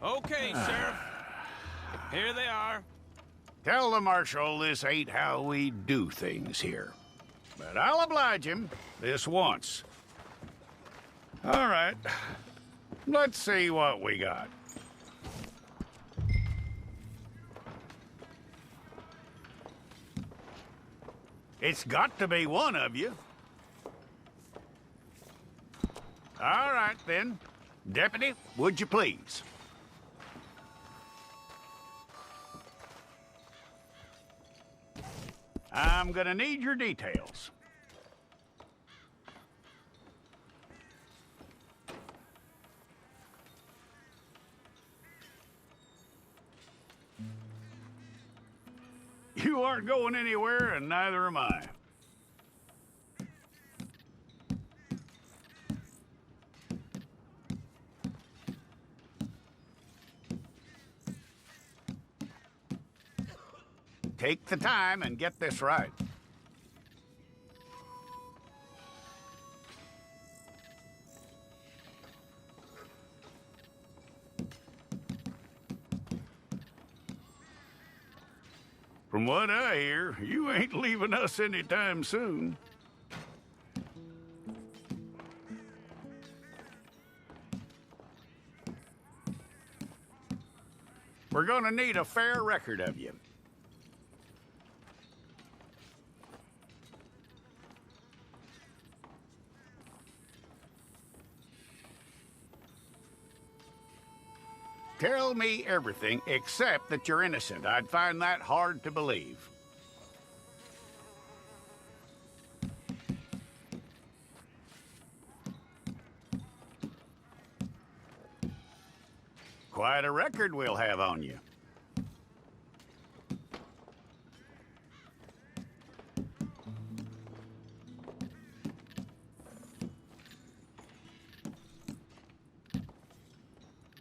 Okay, Sheriff. Here they are. Tell the Marshal this ain't how we do things here. But I'll oblige him this once. All right. Let's see what we got. It's got to be one of you. All right, then. Deputy, would you please? I'm gonna need your details. You aren't going anywhere, and neither am I. Take the time and get this right. From what I hear, you ain't leaving us anytime soon. We're gonna need a fair record of you. Tell me everything except that you're innocent. I'd find that hard to believe. Quite a record we'll have on you.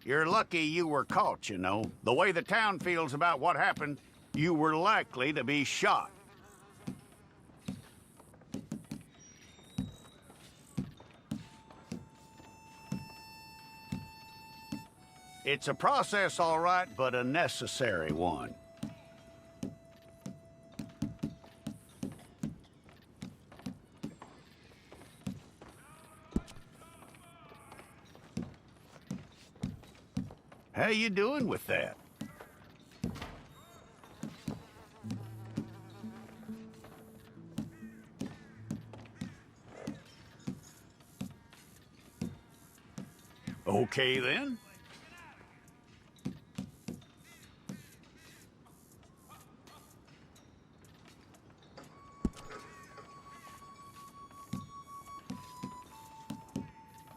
You're lucky you were caught, you know. The way the town feels about what happened, you were likely to be shot. It's a process, all right, but a necessary one. How you doing with that? Okay, then.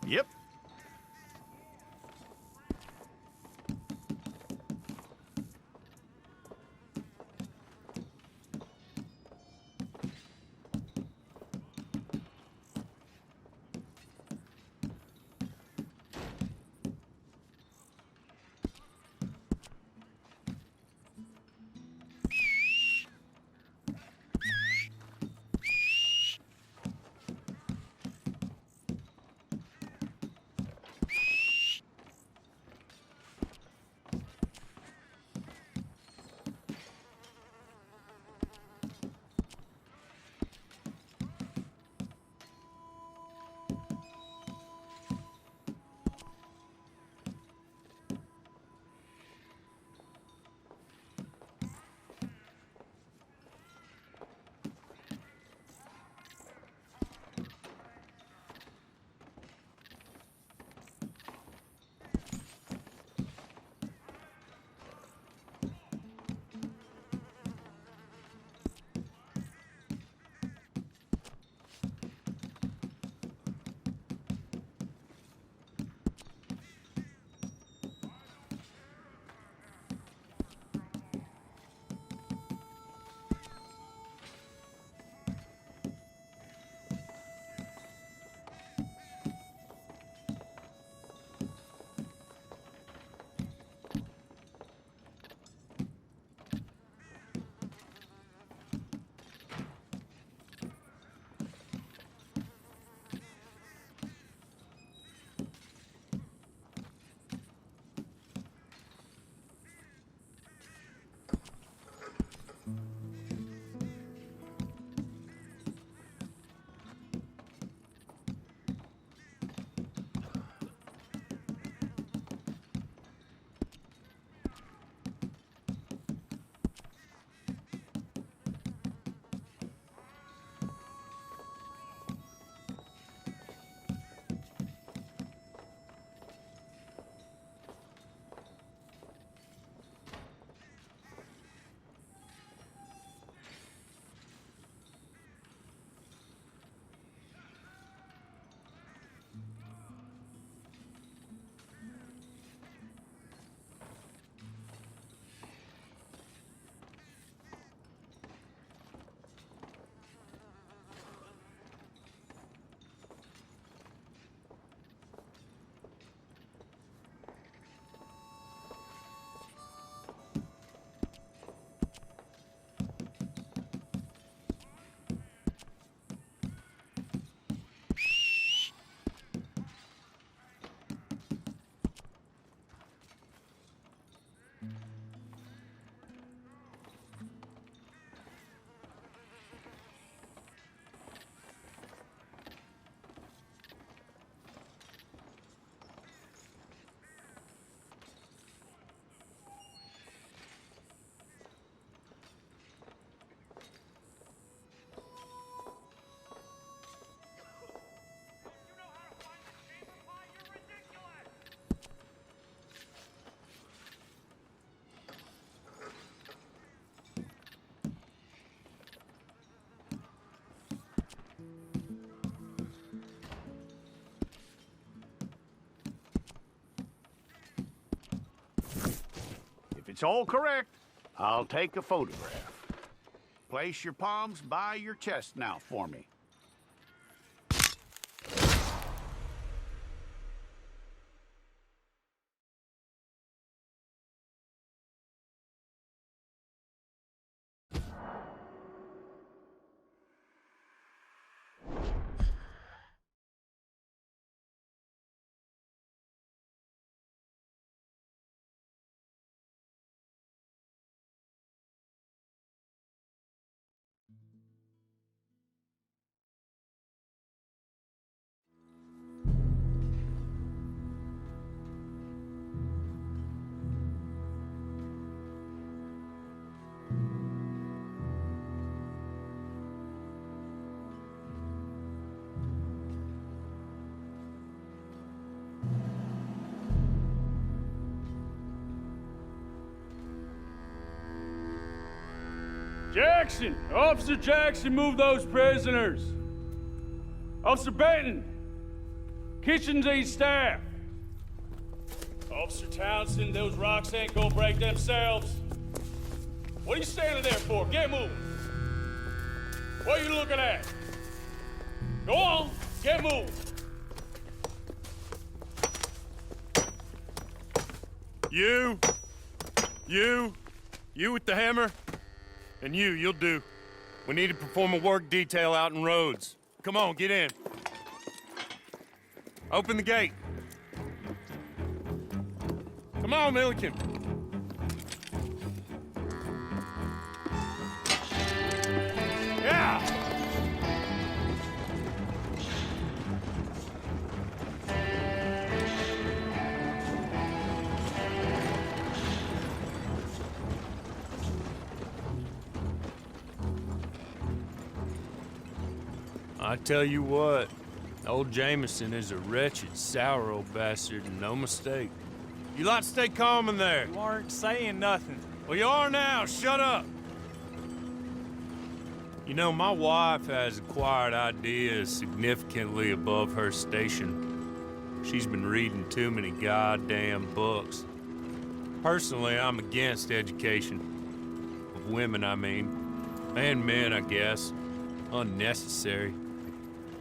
Yep. it's all correct, I'll take a photograph. Place your palms by your chest now for me. Jackson! Officer Jackson, move those prisoners! Officer Benton! Kitchens aid staff! Officer Townsend, those rocks ain't gonna break themselves. What are you standing there for? Get moving! What are you looking at? Go on, get moving! You with the hammer? And you'll do. We need to perform a work detail out in roads. Come on, get in. Open the gate. Come on, Milliken. Yeah! I tell you what, old Jameson is a wretched, sour old bastard, and no mistake. You lot stay calm in there. You aren't saying nothing. Well, you are now. Shut up. You know, my wife has acquired ideas significantly above her station. She's been reading too many goddamn books. Personally, I'm against education. Of women, I mean. And men, I guess. Unnecessary.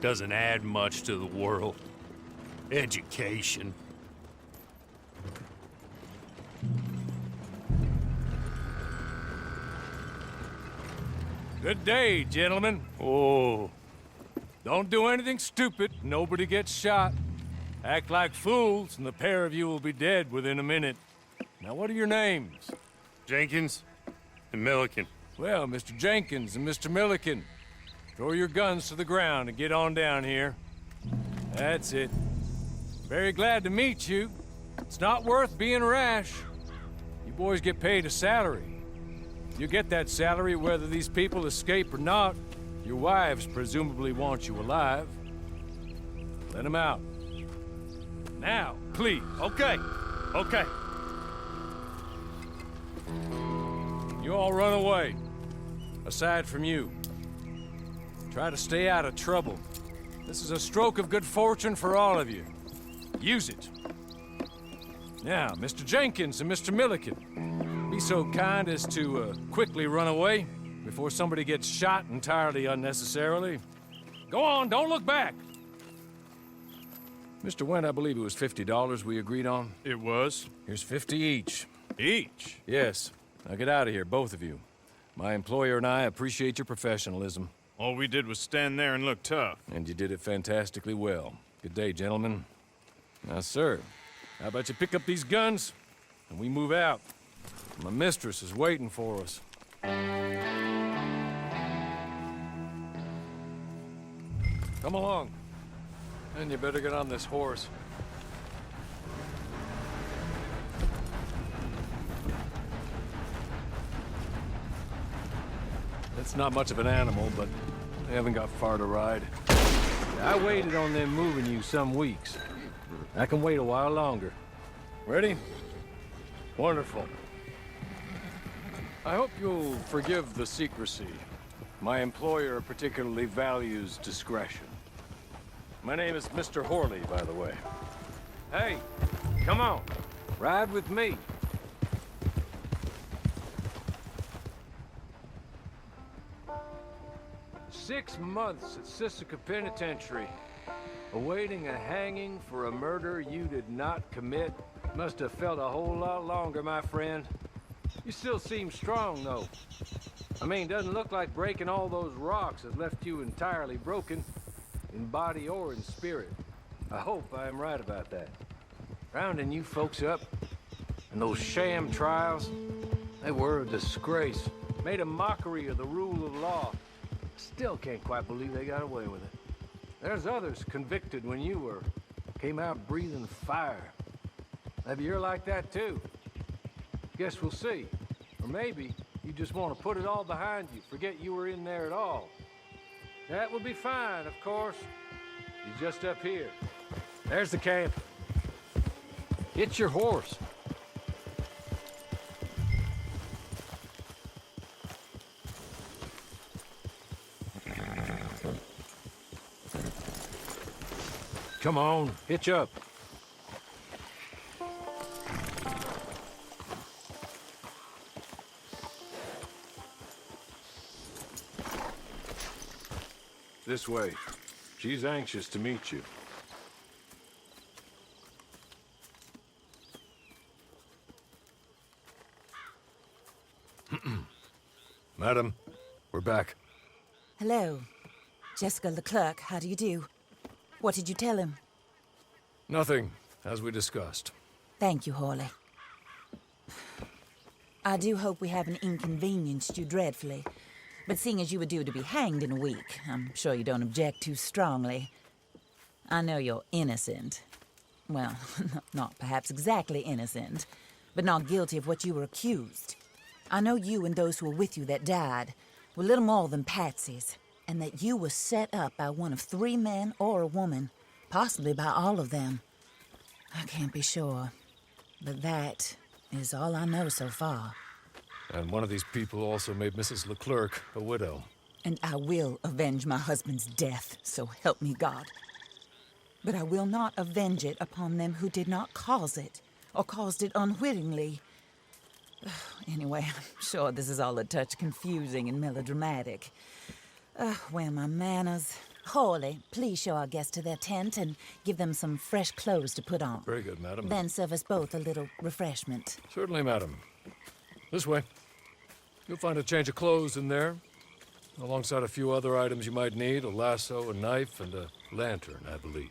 Doesn't add much to the world. Education. Good day, gentlemen. Oh. Don't do anything stupid. Nobody gets shot. Act like fools, and the pair of you will be dead within a minute. Now, what are your names? Jenkins and Milliken. Well, Mr. Jenkins and Mr. Milliken, throw your guns to the ground and get on down here. That's it. Very glad to meet you. It's not worth being rash. You boys get paid a salary. You get that salary whether these people escape or not. Your wives presumably want you alive. Let them out. Now, please. Okay. You all run away. Aside from you. Try to stay out of trouble. This is a stroke of good fortune for all of you. Use it. Now, Mr. Jenkins and Mr. Milliken, be so kind as to quickly run away before somebody gets shot entirely unnecessarily. Go on, don't look back. Mr. Wendt, I believe it was $50 we agreed on. It was. Here's 50 each. Each? Yes. Now get out of here, both of you. My employer and I appreciate your professionalism. All we did was stand there and look tough. And you did it fantastically well. Good day, gentlemen. Now, sir, how about you pick up these guns and we move out? My mistress is waiting for us. Come along. And you better get on this horse. It's not much of an animal, but they haven't got far to ride. I waited on them moving you some weeks. I can wait a while longer. Ready? Wonderful. I hope you'll forgive the secrecy. My employer particularly values discretion. My name is Mr. Horley, by the way. Hey, come on. Ride with me. 6 months at Sisika Penitentiary, awaiting a hanging for a murder you did not commit. Must have felt a whole lot longer, my friend. You still seem strong, though. I mean, doesn't look like breaking all those rocks has left you entirely broken, in body or in spirit. I hope I am right about that. Rounding you folks up, and those sham trials, they were a disgrace. Made a mockery of the rule of law. Still can't quite believe they got away with it. There's others convicted when you were. Came out breathing fire. Maybe you're like that too. Guess we'll see. Or maybe you just want to put it all behind you, forget you were in there at all. That will be fine, of course. You're just up here. There's the camp. It's your horse. Come on, hitch up. This way. She's anxious to meet you. Madam, we're back. Hello. Jessica Leclerc, how do you do? What did you tell him? Nothing, as we discussed. Thank you, Hawley. I do hope we haven't inconvenienced you dreadfully. But seeing as you were due to be hanged in a week, I'm sure you don't object too strongly. I know you're innocent. Well, not perhaps exactly innocent, but not guilty of what you were accused. I know you and those who were with you that died were little more than patsies, and that you were set up by one of 3 men or a woman, possibly by all of them. I can't be sure, but that is all I know so far. And one of these people also made Mrs. Leclerc a widow. And I will avenge my husband's death, so help me God. But I will not avenge it upon them who did not cause it, or caused it unwittingly. Anyway, I'm sure this is all a touch confusing and melodramatic. Where are my manners? Hawley, please show our guests to their tent and give them some fresh clothes to put on. Very good, madam. Then serve us both a little refreshment. Certainly, madam. This way. You'll find a change of clothes in there, alongside a few other items you might need, a lasso, a knife, and a lantern, I believe.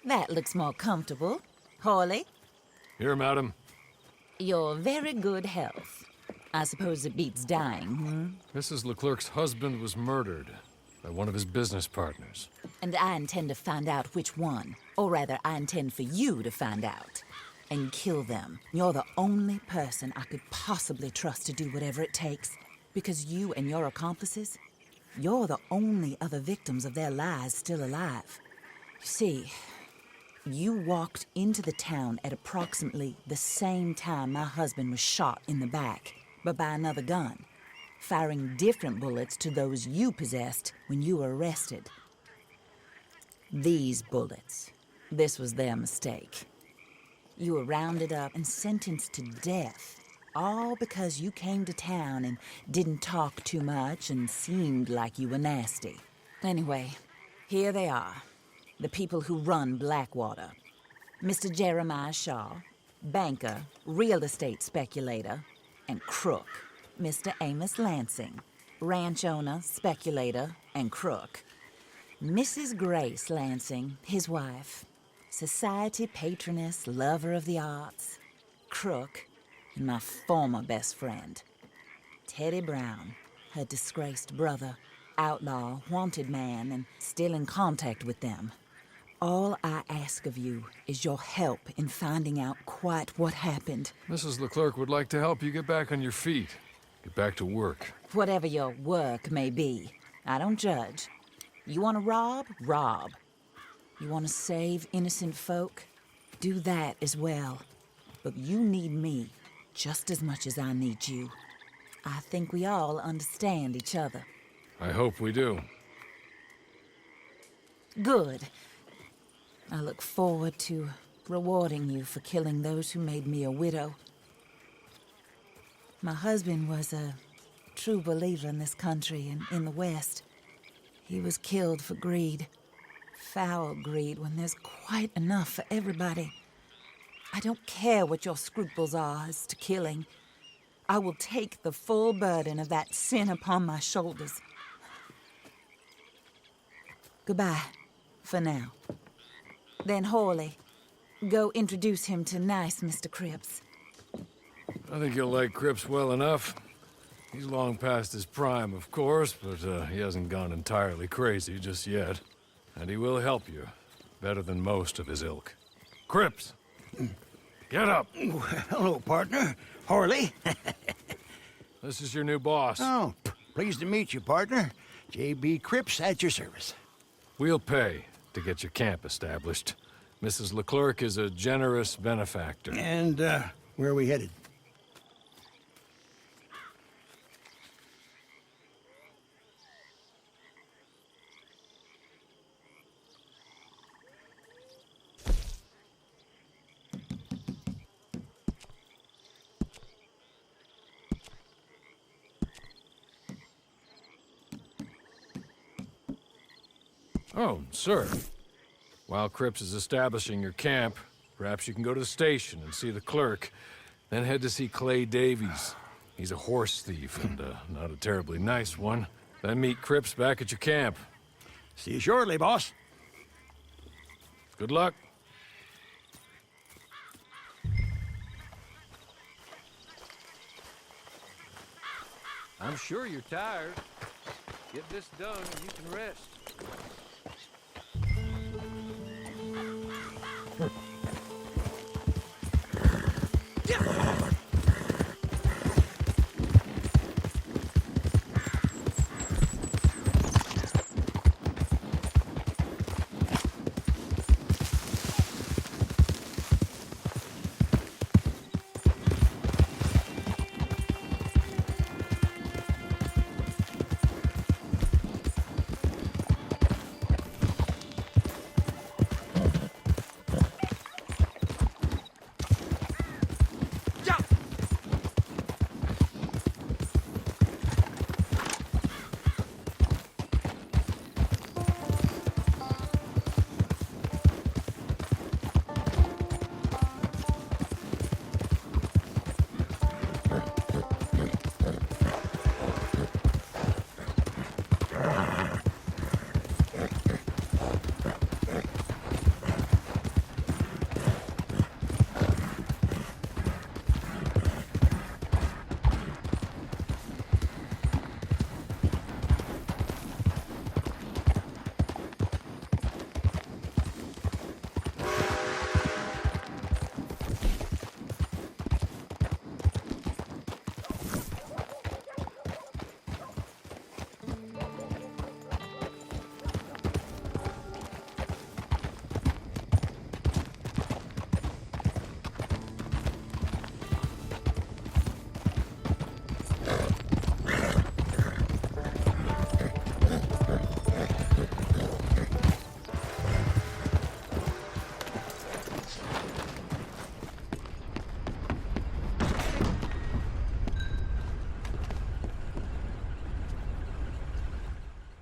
That looks more comfortable. Hawley, Here, madam. your very good health. I suppose it beats dying, Mrs. Leclerc's husband was murdered by one of his business partners. And I intend to find out which one. Or rather, I intend for you to find out. And kill them. You're the only person I could possibly trust to do whatever it takes. Because you and your accomplices, you're the only other victims of their lies still alive. You see, You walked into the town at approximately the same time my husband was shot in the back, but by another gun, firing different bullets to those you possessed when you were arrested. These bullets, this was their mistake. You were rounded up and sentenced to death, all because you came to town and didn't talk too much and seemed like you were nasty. Anyway, here they are, the people who run Blackwater. Mr. Jeremiah Shaw, banker, real estate speculator, and crook. Mr. Amos Lansing, ranch owner, speculator, and crook. Mrs. Grace Lansing, his wife, society patroness, lover of the arts, crook, and my former best friend, Teddy Brown, her disgraced brother, outlaw, wanted man, and still in contact with them. All I ask of you is your help in finding out quite what happened. Mrs. Leclerc would like to help you get back on your feet. Get back to work. Whatever your work may be, I don't judge. You want to rob? Rob. You want to save innocent folk? Do that as well. But you need me just as much as I need you. I think we all understand each other. I hope we do. Good. I look forward to rewarding you for killing those who made me a widow. My husband was a true believer in this country and in the West. He was killed for greed. Foul greed when there's quite enough for everybody. I don't care what your scruples are as to killing. I will take the full burden of that sin upon my shoulders. Goodbye, for now. Then Hawley, go introduce him to nice Mr. Cripps. I think you'll like Cripps well enough. He's long past his prime, of course, but he hasn't gone entirely crazy just yet. And he will help you, better than most of his ilk. Cripps! Get up! Hello, partner. Harley. This is your new boss. Oh, pleased to meet you, partner. J.B. Cripps at your service. We'll pay to get your camp established. Mrs. Leclerc is a generous benefactor. And, where are we headed? Oh, sir. While Cripps is establishing your camp, perhaps you can go to the station and see the clerk, then head to see Clay Davies. He's a horse thief, and not a terribly nice one. Then meet Cripps back at your camp. See you shortly, boss. Good luck. I'm sure you're tired. Get this done and you can rest.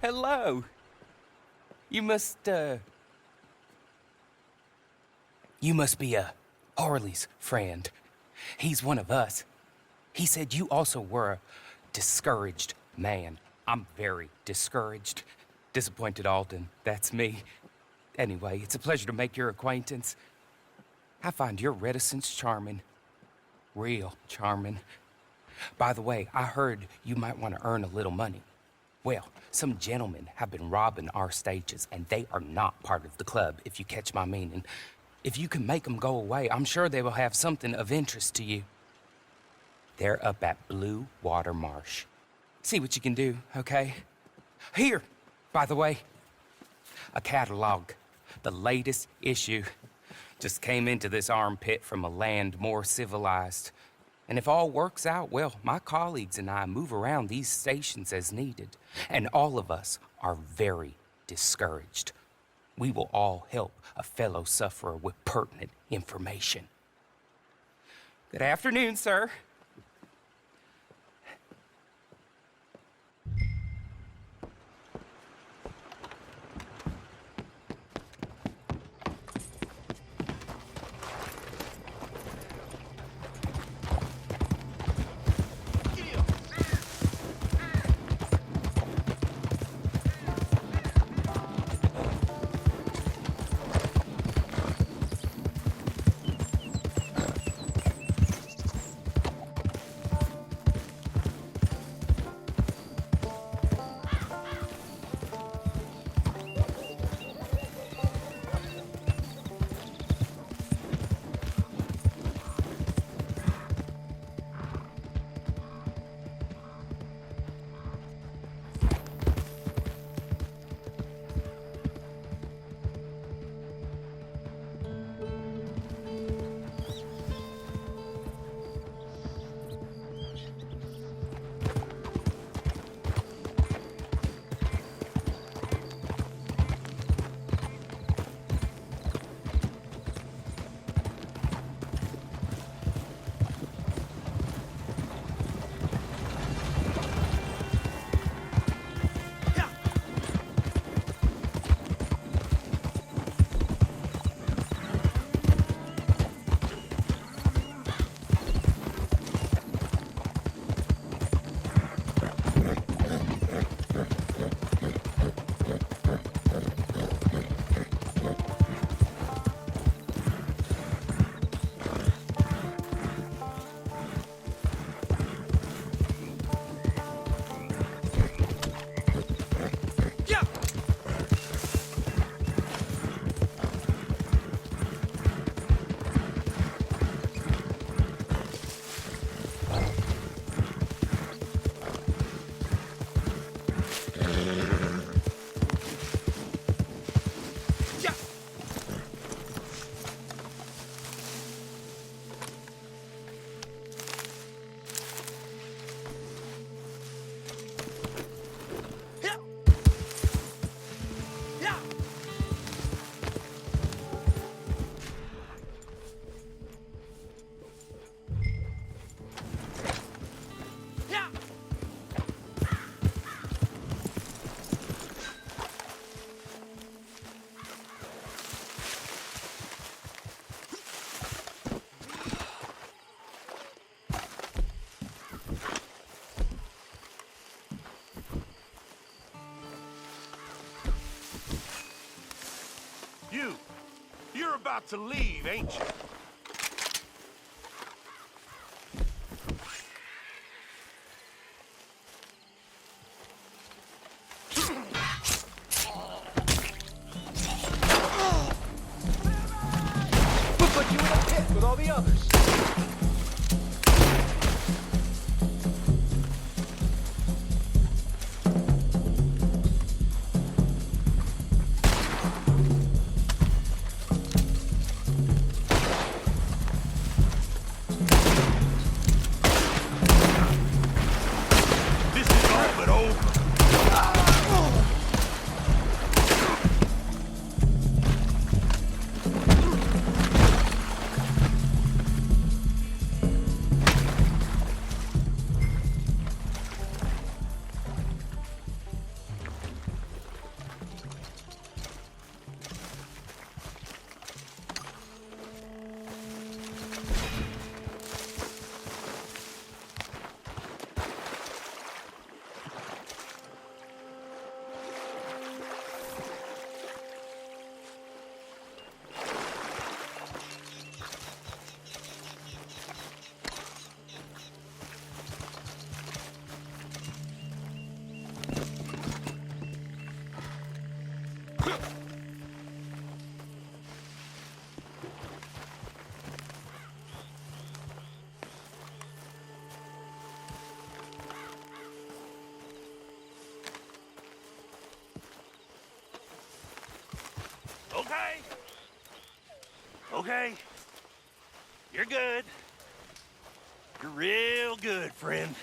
Hello. You must be Harley's friend. He's one of us. He said you also were a discouraged man. I'm very discouraged. Disappointed Alden, that's me. Anyway, it's a pleasure to make your acquaintance. I find your reticence charming. Real charming. By the way, I heard you might want to earn a little money. Well, some gentlemen have been robbing our stages, and they are not part of the club, if you catch my meaning. If you can make them go away, I'm sure they will have something of interest to you. They're up at Blue Water Marsh. See what you can do, okay? Here, by the way, a catalog. The latest issue. Just came into this armpit from a land more civilized. And if all works out, well, my colleagues and I move around these stations as needed. And all of us are very discouraged. We will all help a fellow sufferer with pertinent information. Good afternoon, sir. You're about to leave, ain't you? We'll put you in a pit with all the others. Okay. Okay. You're good. You're real good, friend.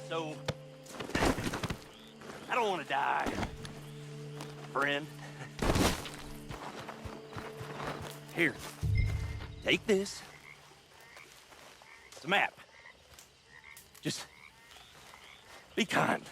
So, I don't want to die, friend. Here, take this. It's a map. Just be kind.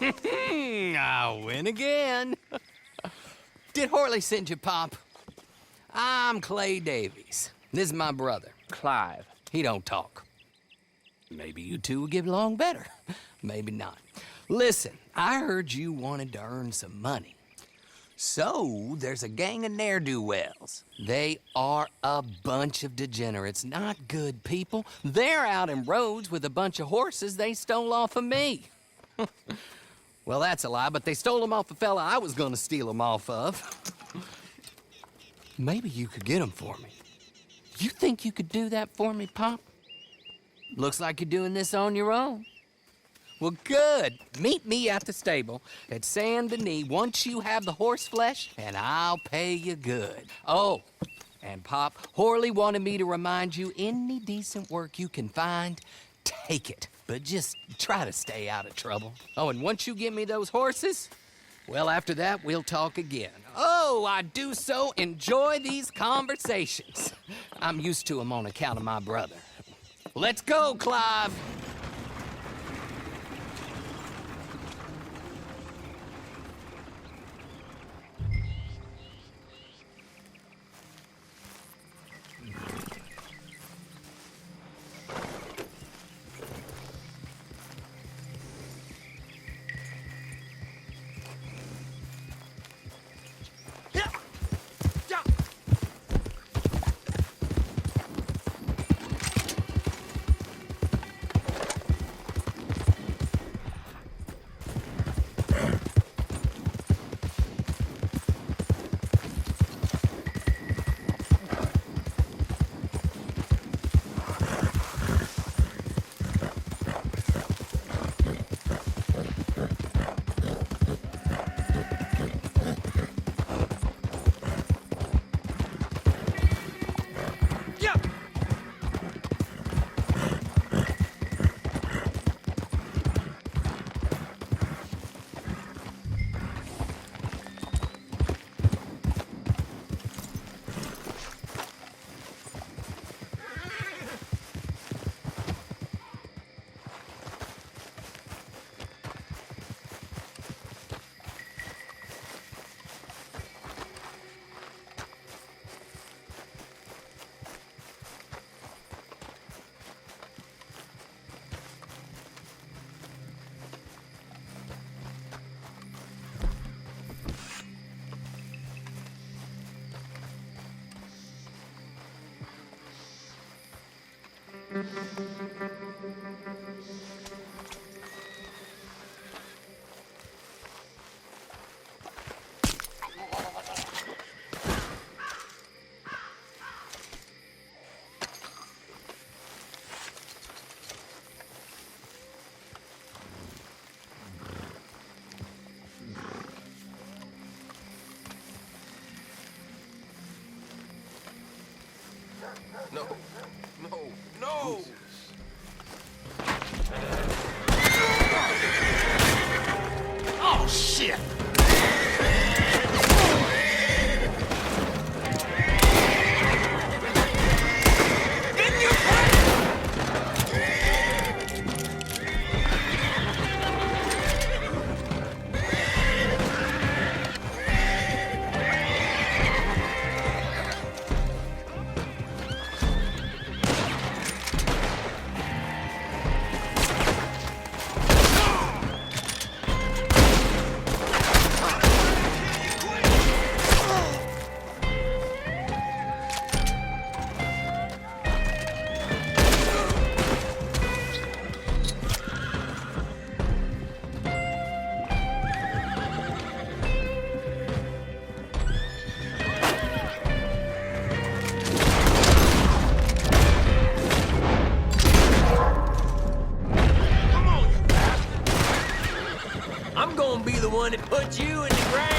I win again. Did Horley send you, Pop? I'm Clay Davies. This is my brother, Clive. He don't talk. Maybe you two will get along better. Maybe not. Listen, I heard you wanted to earn some money. So, there's a gang of ne'er-do-wells. They are a bunch of degenerates, not good people. They're out in roads with a bunch of horses they stole off of me. Well, that's a lie, but they stole them off the fella I was gonna steal them off of. Maybe you could get them for me. You think you could do that for me, Pop? Looks like you're doing this on your own. Well, good. Meet me at the stable at Saint Denis once you have the horse flesh, and I'll pay you good. Oh, and Pop, Horley wanted me to remind you, any decent work you can find, take it. But just try to stay out of trouble. Oh, and once you give me those horses, well, after that, we'll talk again. Oh, I do so enjoy these conversations. I'm used to them on account of my brother. Let's go, Clive. No, no, no! Oh, shit! I'm gonna be the one that puts you in the ground.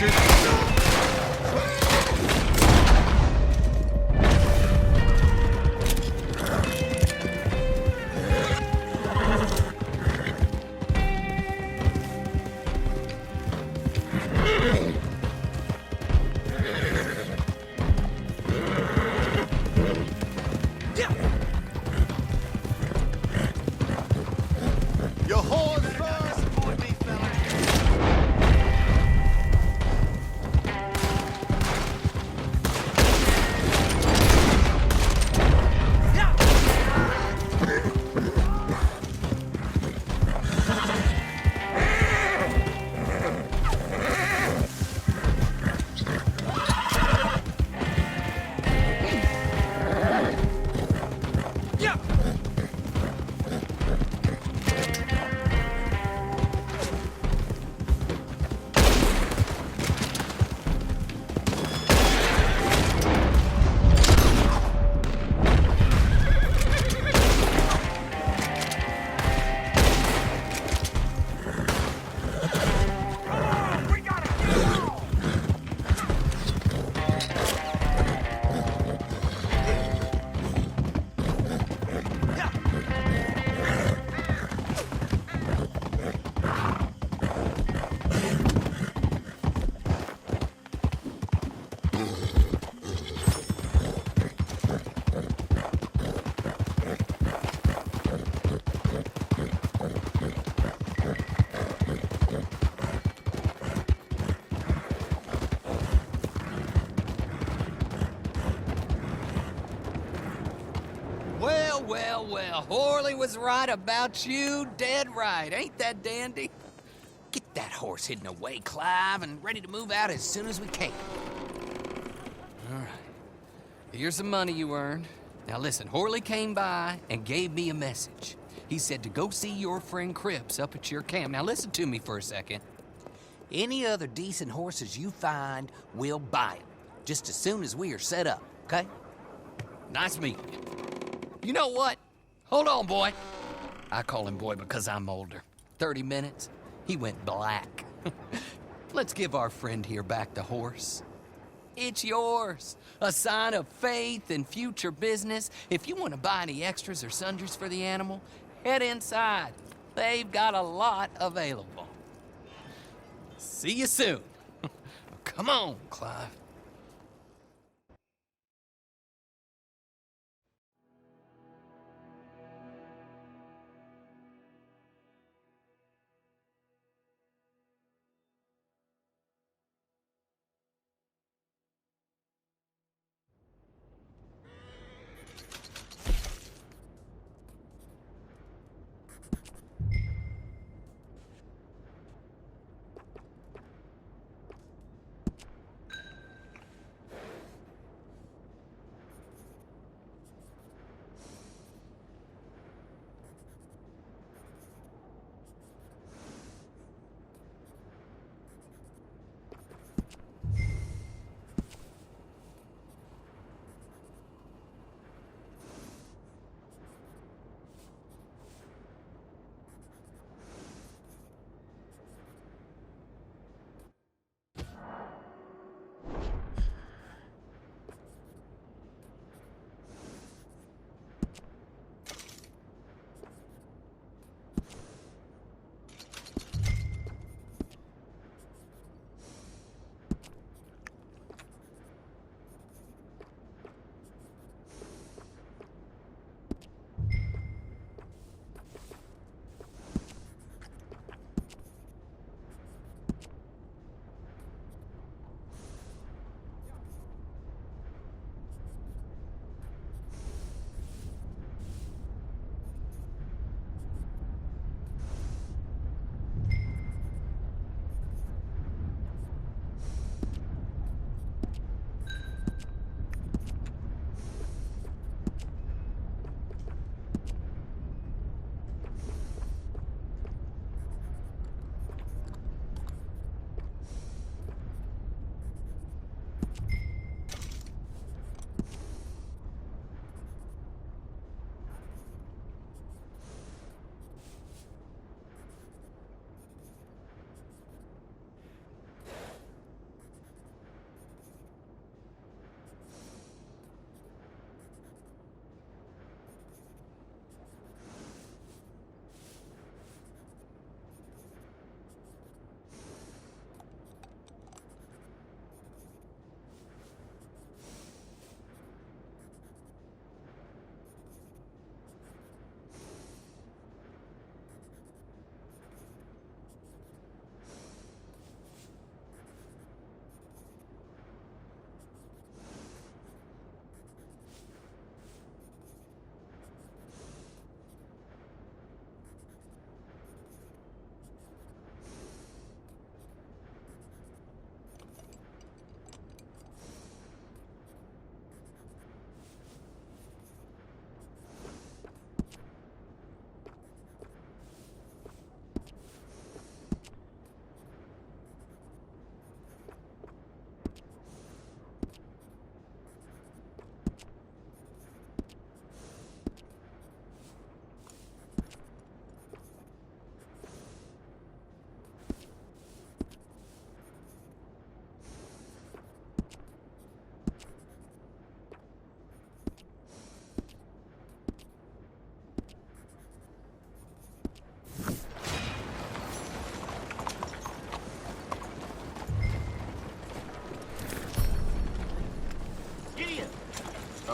Your horse first, boy, big fella. Well, Horley was right about you, dead right. Ain't that dandy? Get that horse hidden away, Clive, and ready to move out as soon as we can. All right. Here's the money you earned. Now listen, Horley came by and gave me a message. He said to go see your friend Cripps up at your camp. Now listen to me for a second. Any other decent horses you find, we'll buy them. Just as soon as we are set up, okay? Nice meeting you. You know what? Hold on, boy. I call him boy because I'm older. 30 minutes, he went black. Let's give our friend here back the horse. It's yours. A sign of faith and future business. If you want to buy any extras or sundries for the animal, head inside. They've got a lot available. See you soon. Come on, Clive.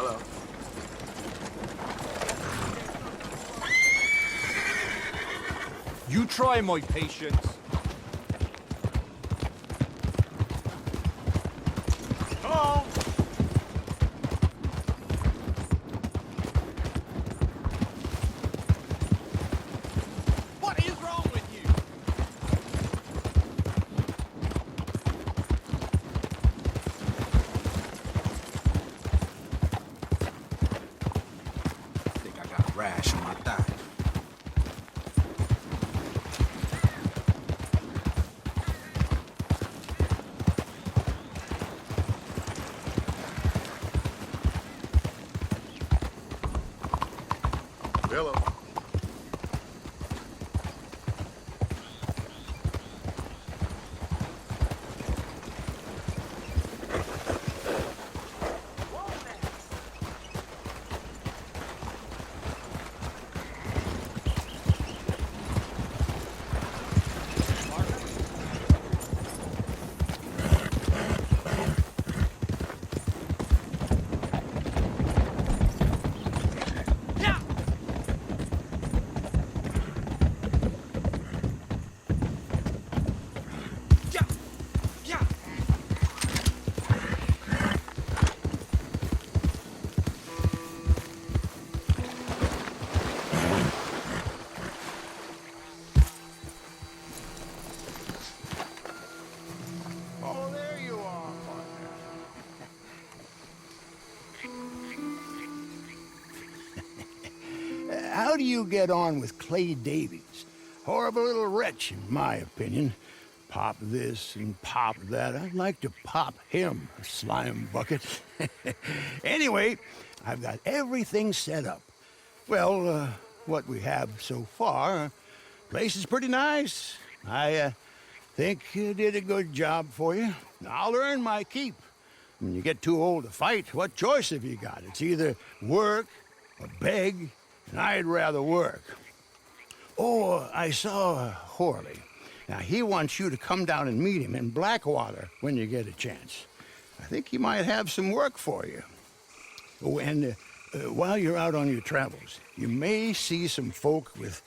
Hello. You try my patience. Oh! What is wrong with you? I think I got a rash on my thigh. Hello. Oh, there you are, partner. How do you get on with Clay Davies? Horrible little wretch, in my opinion. Pop this and pop that. I'd like to pop him, a slime bucket. Anyway, I've got everything set up. Well, what we have so far, place is pretty nice. I think you did a good job for you. I'll earn my keep. When you get too old to fight, what choice have you got? It's either work or beg, and I'd rather work. Oh, I saw Horley. Now, he wants you to come down and meet him in Blackwater when you get a chance. I think he might have some work for you. Oh, and while you're out on your travels, you may see some folk with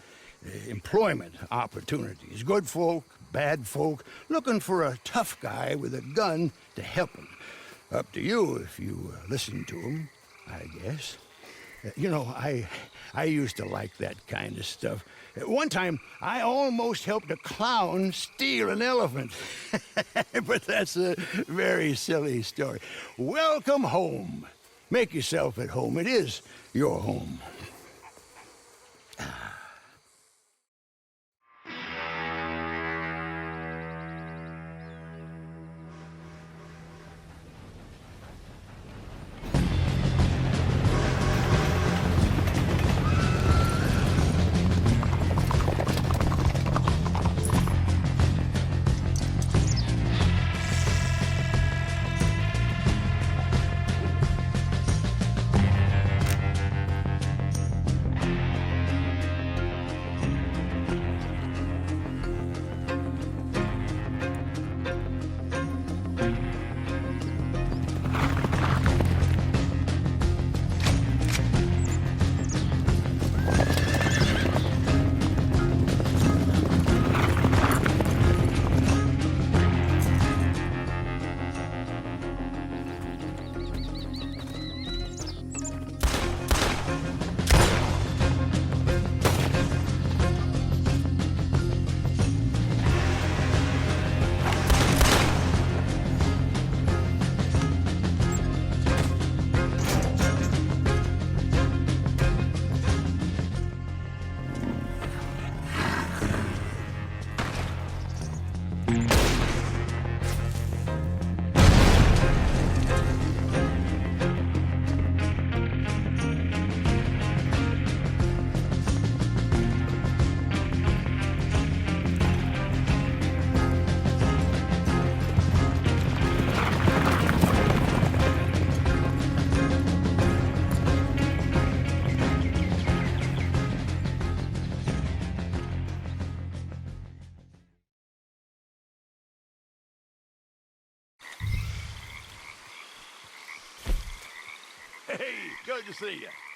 employment opportunities. Good folk, bad folk, looking for a tough guy with a gun to help them. Up to you if you listen to them, I guess. You know, I used to like that kind of stuff. One time, I almost helped a clown steal an elephant. But that's a very silly story. Welcome home. Make yourself at home. It is your home. Hey, good to see you.